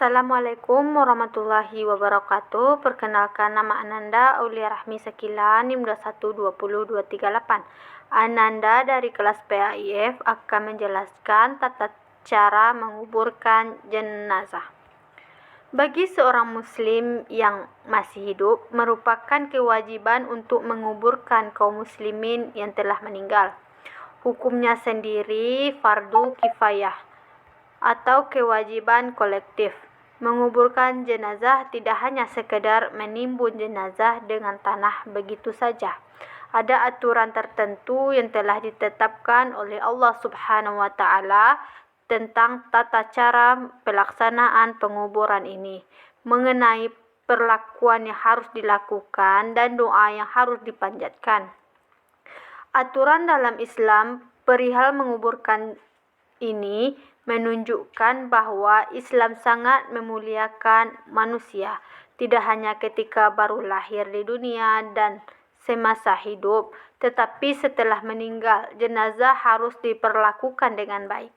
Assalamualaikum warahmatullahi wabarakatuh. Perkenalkan, nama Ananda Aulia Rahmi Sakila, NIM 2120238. Ananda dari kelas PAIF akan menjelaskan tata cara menguburkan jenazah. Bagi seorang muslim yang masih hidup, merupakan kewajiban untuk menguburkan kaum muslimin yang telah meninggal. Hukumnya sendiri fardu kifayah atau kewajiban kolektif. Menguburkan jenazah tidak hanya sekedar menimbun jenazah dengan tanah begitu saja. Ada aturan tertentu yang telah ditetapkan oleh Allah Subhanahu wa taala tentang tata cara pelaksanaan penguburan ini, mengenai perlakuan yang harus dilakukan dan doa yang harus dipanjatkan. Aturan dalam Islam perihal menguburkan ini menunjukkan bahwa Islam sangat memuliakan manusia, tidak hanya ketika baru lahir di dunia dan semasa hidup, tetapi setelah meninggal, jenazah harus diperlakukan dengan baik.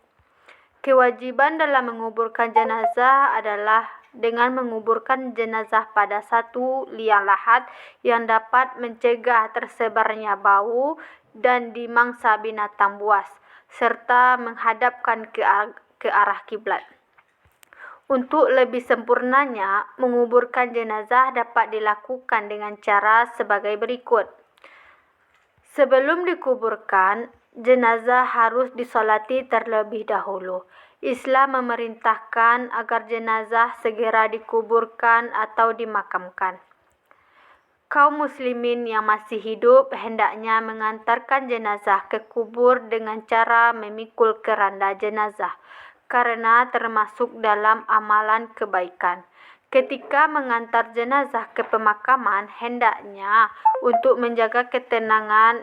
Kewajiban dalam menguburkan jenazah adalah dengan menguburkan jenazah pada satu liang lahat yang dapat mencegah tersebarnya bau dan dimangsa binatang buas, serta menghadapkan ke arah kiblat. Untuk lebih sempurnanya, menguburkan jenazah dapat dilakukan dengan cara sebagai berikut. Sebelum dikuburkan, jenazah harus disolati terlebih dahulu. Islam memerintahkan agar jenazah segera dikuburkan atau dimakamkan. Kaum muslimin yang masih hidup hendaknya mengantarkan jenazah ke kubur dengan cara memikul keranda jenazah, karena termasuk dalam amalan kebaikan. Ketika mengantar jenazah ke pemakaman, hendaknya untuk menjaga ketenangan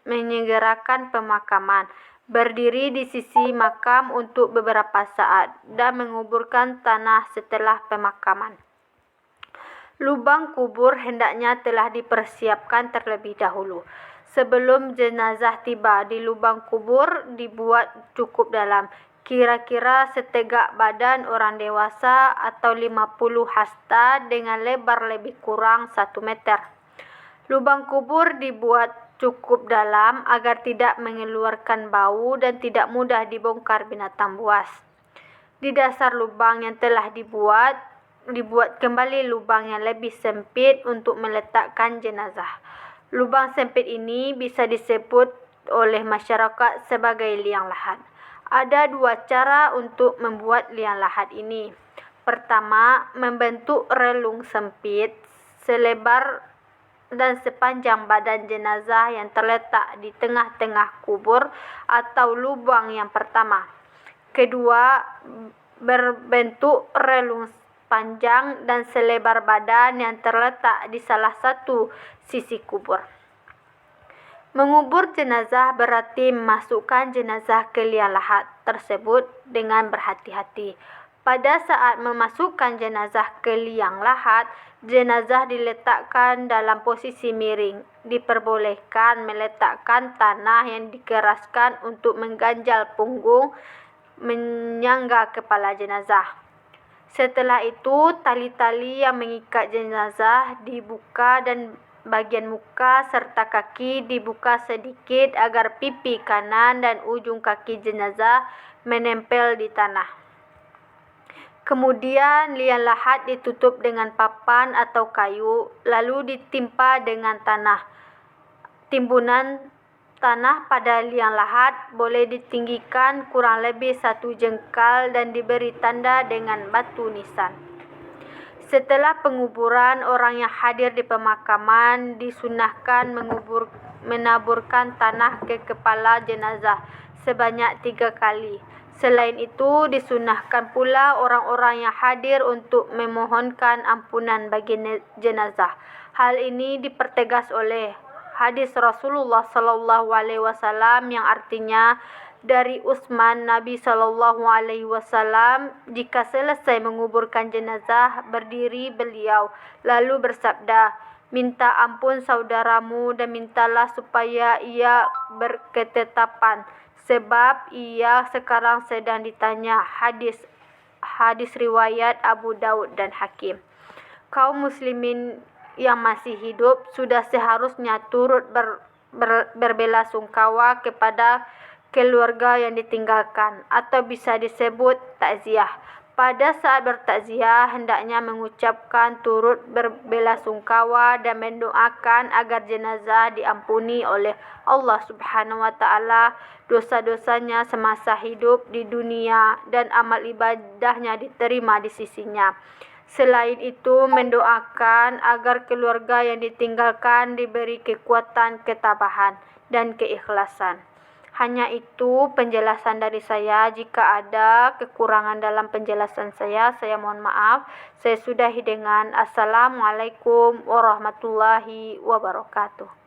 menyegerakan pemakaman, berdiri di sisi makam untuk beberapa saat, dan menguburkan tanah setelah pemakaman. Lubang kubur hendaknya telah dipersiapkan terlebih dahulu. Sebelum jenazah tiba di lubang kubur, dibuat cukup dalam, kira-kira setegak badan orang dewasa atau 50 hasta dengan lebar lebih kurang 1 meter. Lubang kubur dibuat cukup dalam agar tidak mengeluarkan bau dan tidak mudah dibongkar binatang buas. Di dasar lubang yang telah dibuat kembali lubang yang lebih sempit untuk meletakkan jenazah. Lubang sempit ini bisa disebut oleh masyarakat sebagai liang lahat. Ada 2 cara untuk membuat liang lahat ini. Pertama, membentuk relung sempit selebar dan sepanjang badan jenazah yang terletak di tengah-tengah kubur atau lubang yang pertama. Kedua, berbentuk relung panjang dan selebar badan yang terletak di salah satu sisi kubur. Mengubur jenazah berarti memasukkan jenazah ke liang lahat tersebut dengan berhati-hati. Pada saat memasukkan jenazah ke liang lahat, jenazah diletakkan dalam posisi miring. Diperbolehkan meletakkan tanah yang dikeraskan untuk mengganjal punggung menyangga kepala jenazah. Setelah itu, tali-tali yang mengikat jenazah dibuka dan bagian muka serta kaki dibuka sedikit agar pipi kanan dan ujung kaki jenazah menempel di tanah. Kemudian liang lahat ditutup dengan papan atau kayu, lalu ditimpa dengan tanah. Timbunan tanah pada liang lahat boleh ditinggikan kurang lebih 1 jengkal dan diberi tanda dengan batu nisan. Setelah penguburan, orang yang hadir di pemakaman disunahkan menaburkan tanah ke kepala jenazah sebanyak 3 kali. Selain itu, disunahkan pula orang-orang yang hadir untuk memohonkan ampunan bagi jenazah. Hal ini dipertegas oleh hadis Rasulullah SAW yang artinya, dari Utsman, Nabi SAW, jika selesai menguburkan jenazah, berdiri beliau lalu bersabda, "Minta ampun saudaramu dan mintalah supaya ia berketetapan, sebab ia sekarang sedang ditanya." Hadis riwayat Abu Daud dan Hakim. Kaum muslimin yang masih hidup sudah seharusnya turut berbelasungkawa kepada keluarga yang ditinggalkan, atau bisa disebut takziah. Pada saat bertakziah, hendaknya mengucapkan turut berbelasungkawa dan mendoakan agar jenazah diampuni oleh Allah Subhanahu wa taala dosa-dosanya semasa hidup di dunia dan amal ibadahnya diterima di sisinya. Selain itu, mendoakan agar keluarga yang ditinggalkan diberi kekuatan ketabahan dan keikhlasan. Hanya itu penjelasan dari saya. Jika ada kekurangan dalam penjelasan saya mohon maaf. Saya sudahi dengan Assalamualaikum warahmatullahi wabarakatuh.